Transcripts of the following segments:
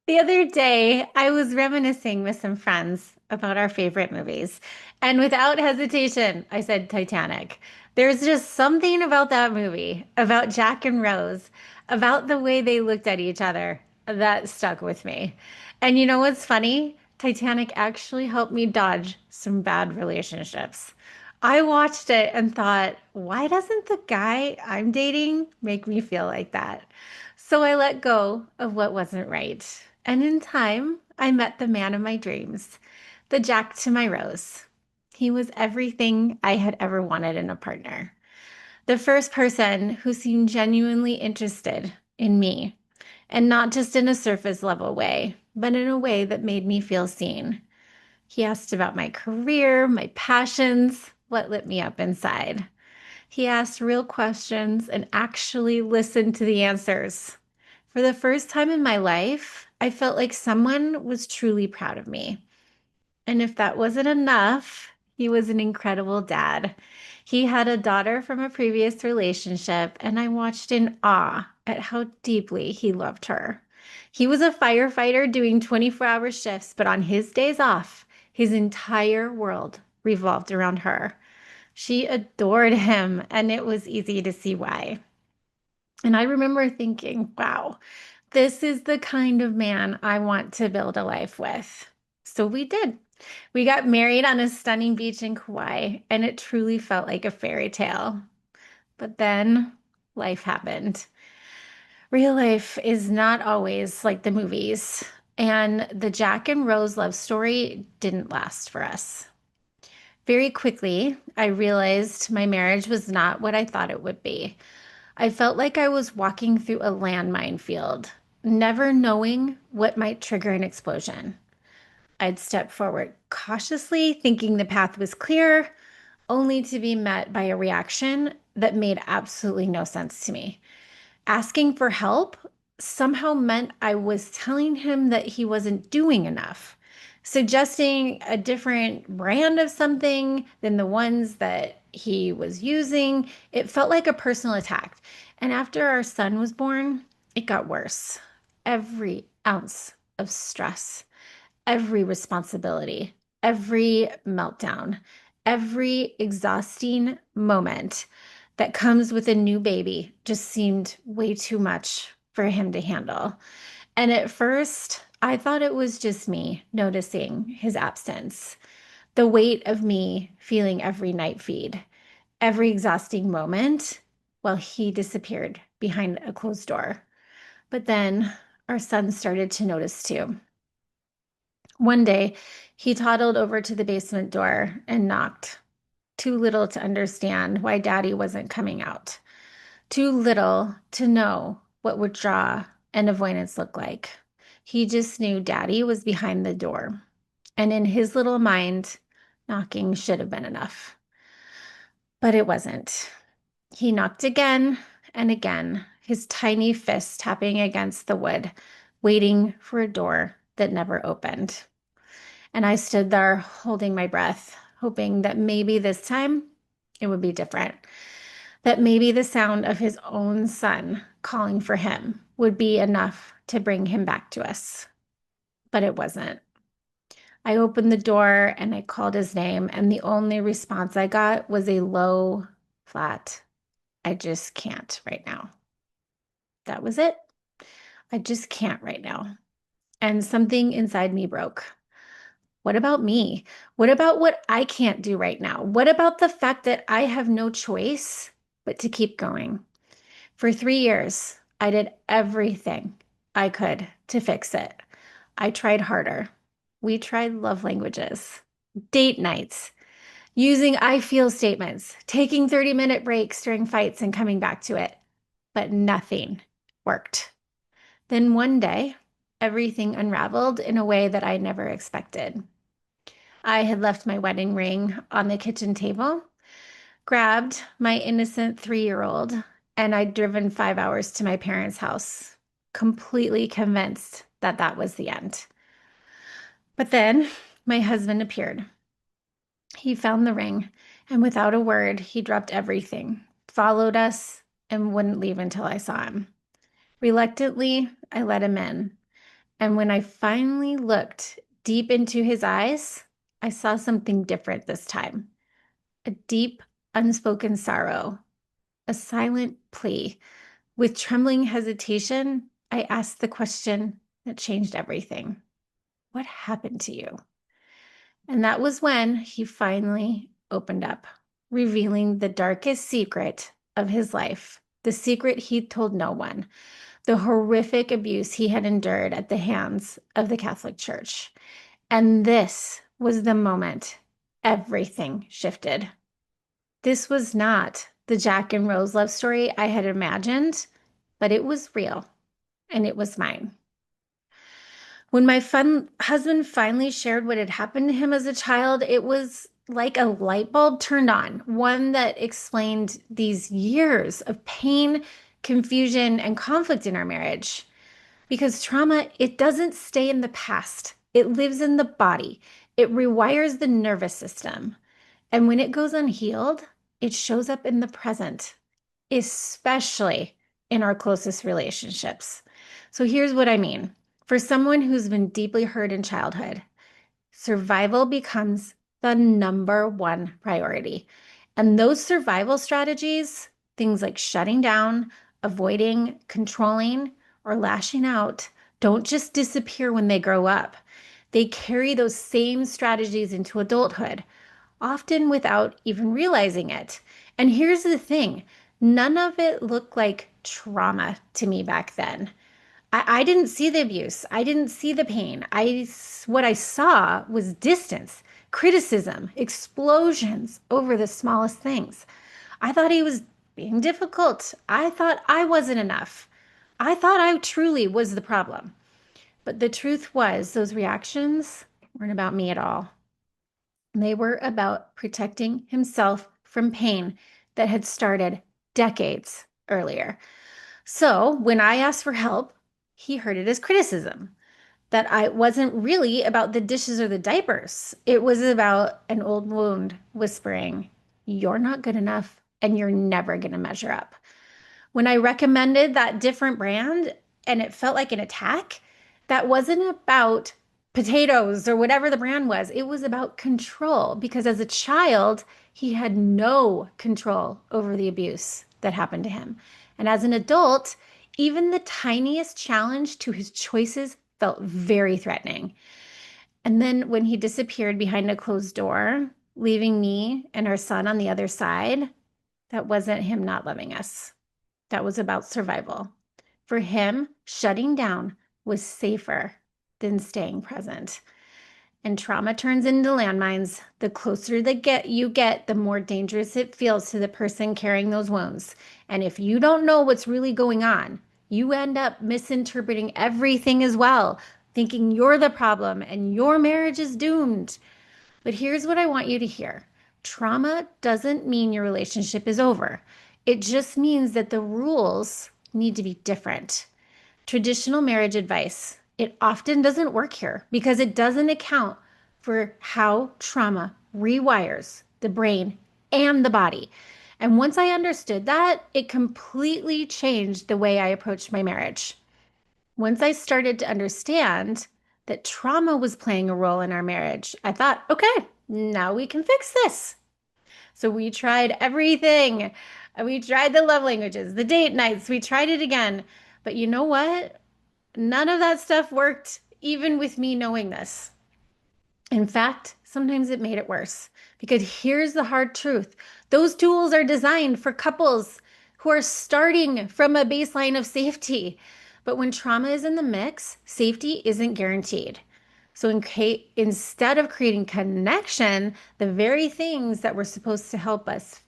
The other day, I was reminiscing with some friends about our favorite movies, and without hesitation, I said Titanic. There's just something about that movie, about Jack and Rose, about the way they looked at each other that stuck with me. And you know what's funny? Titanic actually helped me dodge some bad relationships. I watched it and thought, why doesn't the guy I'm dating make me feel like that? So I let go of what wasn't right. And in time, I met the man of my dreams, the Jack to my Rose. He was everything I had ever wanted in a partner. The first person who seemed genuinely interested in me, and not just in a surface level way, but in a way that made me feel seen. He asked about my career, my passions, what lit me up inside. He asked real questions and actually listened to the answers. For the first time in my life, I felt like someone was truly proud of me. And if that wasn't enough, he was an incredible dad. He had a daughter from a previous relationship, and I watched in awe at how deeply he loved her. He was a firefighter doing 24-hour shifts, but on his days off, his entire world revolved around her. She adored him, and it was easy to see why. And I remember thinking, wow, this is the kind of man I want to build a life with. So we did. We got married on a stunning beach in Kauai, and it truly felt like a fairy tale. But then life happened. Real life is not always like the movies, and the Jack and Rose love story didn't last for us. Very quickly, I realized my marriage was not what I thought it would be. I felt like I was walking through a landmine field, never knowing what might trigger an explosion. I'd step forward cautiously, thinking the path was clear, only to be met by a reaction that made absolutely no sense to me. Asking for help somehow meant I was telling him that he wasn't doing enough, suggesting a different brand of something than the ones that he was using. It felt like a personal attack. And after our son was born, it got worse. Every ounce of stress, every responsibility, every meltdown, every exhausting moment that comes with a new baby just seemed way too much for him to handle. And at first, I thought it was just me noticing his absence, the weight of me feeling every night feed, every exhausting moment while he disappeared behind a closed door. But then our son started to notice too. One day, he toddled over to the basement door and knocked, too little to understand why Daddy wasn't coming out, too little to know what withdrawal and avoidance looked like. He just knew Daddy was behind the door, and in his little mind, knocking should have been enough. But it wasn't. He knocked again and again, his tiny fist tapping against the wood, waiting for a door that never opened. And I stood there holding my breath, hoping that maybe this time it would be different, that maybe the sound of his own son calling for him would be enough to bring him back to us. But it wasn't. I opened the door and I called his name, and the only response I got was a low, flat, I just can't right now. That was it. I just can't right now. And something inside me broke. What about me? What about what I can't do right now? What about the fact that I have no choice but to keep going? For 3 years, I did everything I could to fix it. I tried harder. We tried love languages, date nights, using I feel statements, taking 30-minute breaks during fights and coming back to it. But nothing worked. Then one day, everything unraveled in a way that I never expected. I had left my wedding ring on the kitchen table, grabbed my innocent 3-year-old, and I'd driven 5 hours to my parents' house, completely convinced that that was the end. But then my husband appeared. He found the ring, and without a word, he dropped everything, followed us, and wouldn't leave until I saw him. Reluctantly, I let him in. And when I finally looked deep into his eyes, I saw something different this time. A deep, unspoken sorrow, a silent plea. With trembling hesitation, I asked the question that changed everything. What happened to you? And that was when he finally opened up, revealing the darkest secret of his life, the secret he'd told no one, the horrific abuse he had endured at the hands of the Catholic Church. And this was the moment everything shifted. This was not the Jack and Rose love story I had imagined, but it was real and it was mine. When my husband finally shared what had happened to him as a child, it was like a light bulb turned on, one that explained these years of pain, confusion, and conflict in our marriage. Because trauma, it doesn't stay in the past, it lives in the body, it rewires the nervous system. And when it goes unhealed, it shows up in the present, especially in our closest relationships. So here's what I mean. For someone who's been deeply hurt in childhood, survival becomes the number one priority. And those survival strategies, things like shutting down, avoiding, controlling, or lashing out, don't just disappear when they grow up. They carry those same strategies into adulthood, often without even realizing it. And here's the thing, none of it looked like trauma to me back then. I didn't see the abuse. I didn't see the pain. What I saw was distance, criticism, explosions over the smallest things. I thought he was being difficult. I thought I wasn't enough. I thought I truly was the problem. But the truth was, those reactions weren't about me at all. They were about protecting himself from pain that had started decades earlier. So when I asked for help, he heard it as criticism, that I wasn't really about the dishes or the diapers. It was about an old wound whispering, "You're not good enough and you're never going to measure up." When I recommended that different brand and it felt like an attack, that wasn't about potatoes or whatever the brand was. It was about control because as a child, he had no control over the abuse that happened to him. And as an adult, even the tiniest challenge to his choices felt very threatening. And then when he disappeared behind a closed door, leaving me and our son on the other side, that wasn't him not loving us. That was about survival. For him, shutting down was safer than staying present. And trauma turns into landmines. The closer you get, the more dangerous it feels to the person carrying those wounds. And if you don't know what's really going on, you end up misinterpreting everything as well, thinking you're the problem and your marriage is doomed. But here's what I want you to hear. Trauma doesn't mean your relationship is over. It just means that the rules need to be different. Traditional marriage advice, it often doesn't work here because it doesn't account for how trauma rewires the brain and the body. And once I understood that, it completely changed the way I approached my marriage. Once I started to understand that trauma was playing a role in our marriage, I thought, okay, now we can fix this. So we tried everything. We tried the love languages, the date nights, we tried it again. But you know what? None of that stuff worked, even with me knowing this. In fact, sometimes it made it worse because here's the hard truth. Those tools are designed for couples who are starting from a baseline of safety. But when trauma is in the mix, safety isn't guaranteed. So instead of creating connection, the very things that were supposed to help us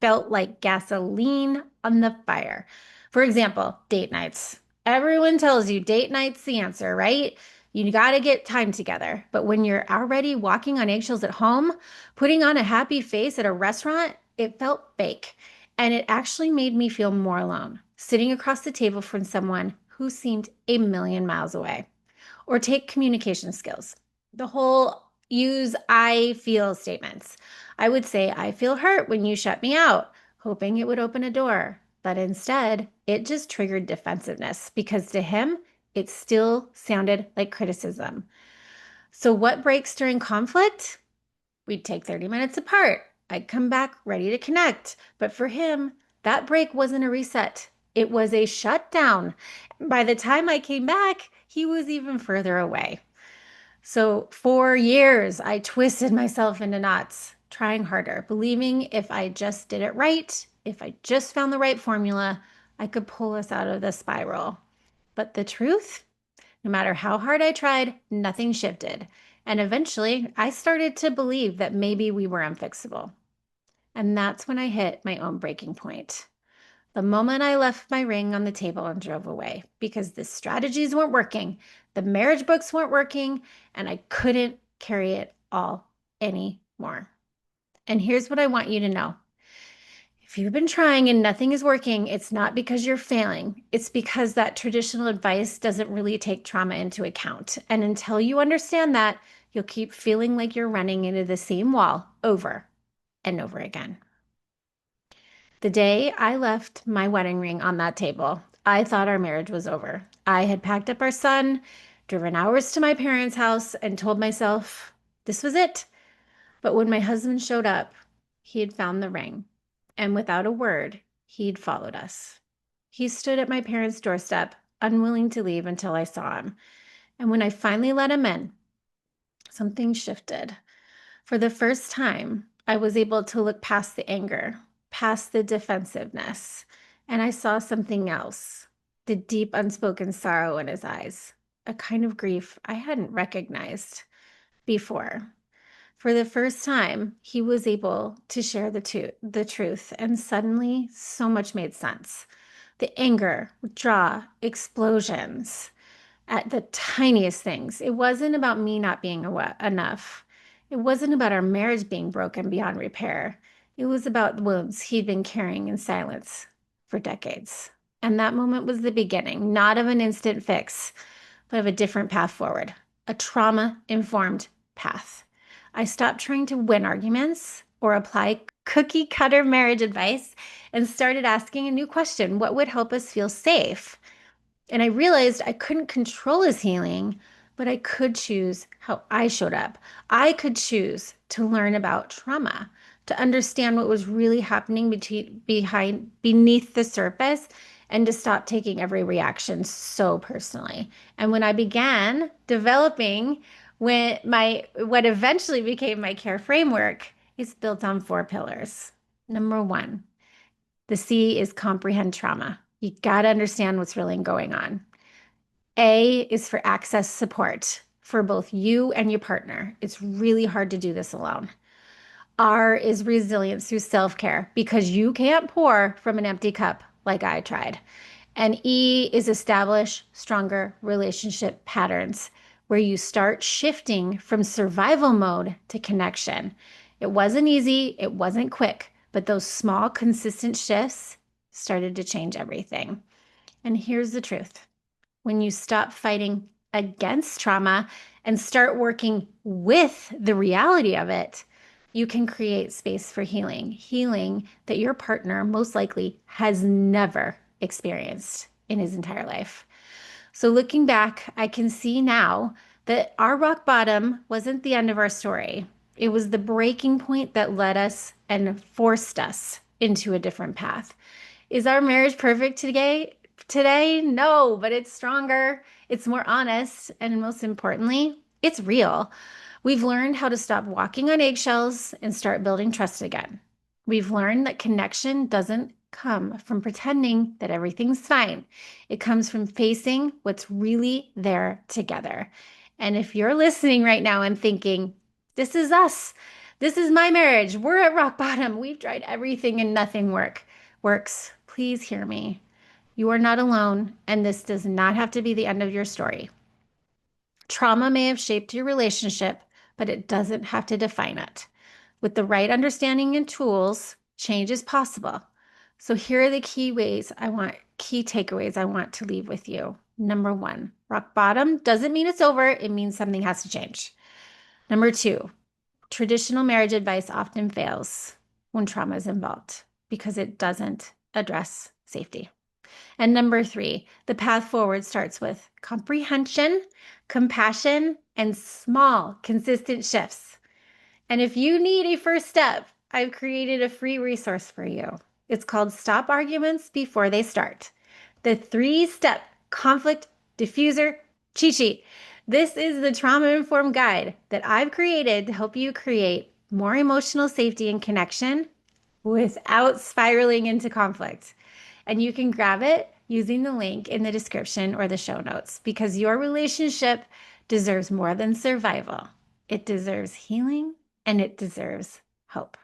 felt like gasoline on the fire. For example, date nights. Everyone tells you date night's the answer, right? You got to get time together. But when you're already walking on eggshells at home, putting on a happy face at a restaurant, it felt fake. And it actually made me feel more alone, sitting across the table from someone who seemed a million miles away. Or take communication skills. The whole use I feel statements. I would say, I feel hurt when you shut me out, hoping it would open a door. But instead, it just triggered defensiveness because to him, It still sounded like criticism. So, what breaks during conflict? We'd take 30 minutes apart. I'd come back ready to connect. But for him, that break wasn't a reset, it was a shutdown. By the time I came back, he was even further away. So, for years, I twisted myself into knots, trying harder, believing if I just did it right, if I just found the right formula, I could pull us out of the spiral. But the truth, no matter how hard I tried, nothing shifted. And eventually, I started to believe that maybe we were unfixable. And that's when I hit my own breaking point. The moment I left my ring on the table and drove away because the strategies weren't working, the marriage books weren't working, and I couldn't carry it all anymore. And here's what I want you to know. If you've been trying and nothing is working, it's not because you're failing. It's because that traditional advice doesn't really take trauma into account. And until you understand that, you'll keep feeling like you're running into the same wall over and over again. The day I left my wedding ring on that table, I thought our marriage was over. I had packed up our son, driven hours to my parents' house, and told myself this was it. But when my husband showed up, he had found the ring, and without a word, he'd followed us. He stood at my parents' doorstep, unwilling to leave until I saw him. And when I finally let him in, something shifted. For the first time, I was able to look past the anger, past the defensiveness, and I saw something else, the deep, unspoken sorrow in his eyes, a kind of grief I hadn't recognized before. For the first time, he was able to share the truth, and suddenly so much made sense. The anger, withdraw, explosions at the tiniest things. It wasn't about me not being enough. It wasn't about our marriage being broken beyond repair. It was about the wounds he'd been carrying in silence for decades. And that moment was the beginning, not of an instant fix, but of a different path forward, a trauma-informed path. I stopped trying to win arguments or apply cookie cutter marriage advice and started asking a new question. What would help us feel safe? And I realized I couldn't control his healing, but I could choose how I showed up. I could choose to learn about trauma, to understand what was really happening beneath the surface, and to stop taking every reaction so personally. And when I began developing what eventually became my care framework, it's built on 4 pillars. Number 1, the C is comprehend trauma. You got to understand what's really going on. A is for access support for both you and your partner. It's really hard to do this alone. R is resilience through self-care because you can't pour from an empty cup like I tried. And E is establish stronger relationship patterns where you start shifting from survival mode to connection. It wasn't easy, it wasn't quick, but those small, consistent shifts started to change everything. And here's the truth. When you stop fighting against trauma and start working with the reality of it, you can create space for healing, healing that your partner most likely has never experienced in his entire life. So looking back, I can see now that our rock bottom wasn't the end of our story. It was the breaking point that led us and forced us into a different path. Is our marriage perfect today? Today, no, but it's stronger, it's more honest, and most importantly, it's real. We've learned how to stop walking on eggshells and start building trust again. We've learned that connection doesn't come from pretending that everything's fine. It comes from facing what's really there together. And if you're listening right now and thinking, this is us, this is my marriage, we're at rock bottom, we've tried everything and nothing works, please hear me. You are not alone, and this does not have to be the end of your story. Trauma may have shaped your relationship, but it doesn't have to define it. With the right understanding and tools, change is possible. So here are the key takeaways I want to leave with you. Number 1, rock bottom doesn't mean it's over. It means something has to change. Number 2, traditional marriage advice often fails when trauma is involved because it doesn't address safety. And number three, the path forward starts with comprehension, compassion, and small, consistent shifts. And if you need a first step, I've created a free resource for you. It's called Stop Arguments Before They Start. The three-step conflict diffuser cheat sheet. This is the trauma-informed guide that I've created to help you create more emotional safety and connection without spiraling into conflict. And you can grab it using the link in the description or the show notes because your relationship deserves more than survival. It deserves healing and it deserves hope.